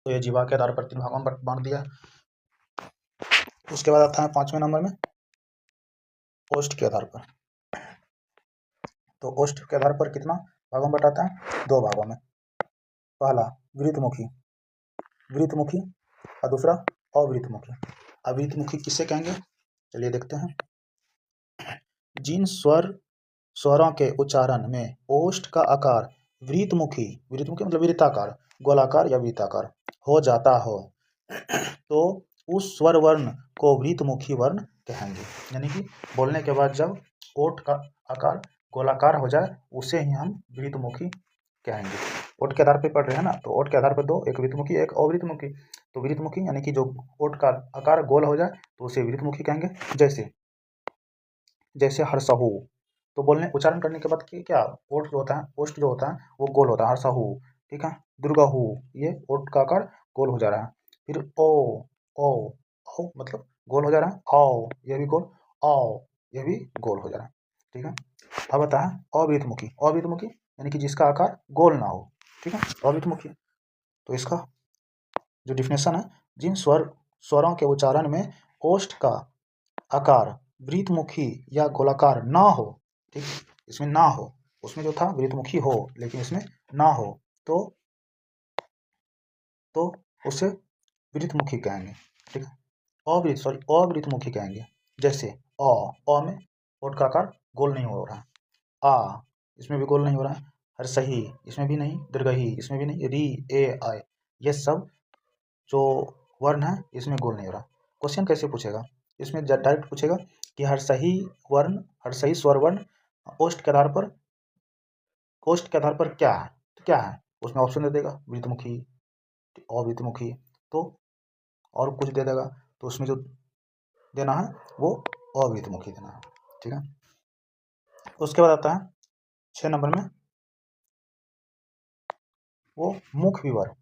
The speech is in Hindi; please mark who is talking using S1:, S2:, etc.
S1: तो ये जीवा के आधार पर 3 भागों में बांट दिया। उसके बाद आता है 5वें नंबर में ओष्ठ के आधार पर। तो ओष्ठ के आधार पर कितना भागों में बटाता है? 2 भागों में। पहला वृत्तमुखी, वृत्तमुखी और दूसरा अवृत्तमुखी। अवृत्तमुखी किसे कहेंगे? चलिए देखते हैं। जिन स्वरों के उच्चारण में ओष्ठ का आकार वृत्तमुखी, वृत्तमुखी मतलब वृत्ताकार, गोलाकार या वृत्ताकार हो जाता हो तो उस स्वर वर्ण को वृत्तमुखी वर्ण कहेंगे। यानी कि बोलने के बाद जब ओठ का आकार गोलाकार हो जाए उसे ही हम वृत्तमुखी कहेंगे। ओठ के आधार पर पढ़ रहे हैं ना, तो ओठ के आधार पर 2, एक वृत्तमुखी एक अवृत्तमुखी। तो वृत्तमुखी यानी कि जो ओठ का आकार गोल हो जाए तो उसे वृत्तमुखी कहेंगे। जैसे हर्षहु, तो बोलने उच्चारण करने के बाद क्या ओठ जो होता है, ओष्ठ जो होता है वो गोल होता है, हर्षहु, ठीक है। दुर्गाहु, ये ओठ का आकार गोल हो जा रहा है। फिर ओ मतलब गोल हो जा रहा है। औ, ये भी गोल। औ, ये भी गोल हो जा रहा है, ठीक है। अब आता है अवृत्तमुखी। अवृत्तमुखी यानी कि जिसका आकार गोल ना हो, ठीक है, अवृत्तमुखी। तो इसका जो डिफिनेशन है, जिन स्वरों के उच्चारण में ओष्ठ का आकार वृत्तमुखी या गोलाकार ना हो, ठीक, इसमें ना हो, उसमें जो था वृत्तमुखी हो लेकिन इसमें ना हो तो उसे वृत्तमुखी कहेंगे, ठीक है। अवृत्तमुखी कहेंगे। जैसे अ में ओठ का आकार गोल नहीं हो रहा, आ इसमें भी गोल नहीं हो रहा है, हर्षही इसमें भी नहीं, दीर्घही इसमें भी नहीं, री ए आय ये सब जो वर्ण है इसमें गोल नहीं हो रहा। क्वेश्चन कैसे पूछेगा? इसमें डायरेक्ट पूछेगा कि हर सही स्वर वर्ण ओष्ठ के आधार पर क्या है, तो क्या है उसमें ऑप्शन दे देगा, वृत्तमुखी, अवृत्तमुखी, तो और कुछ दे देगा, तो उसमें जो देना है वो अवृत्तमुखी देना है, ठीक है। उसके बाद आता है 6 नंबर में वो मुख विवर।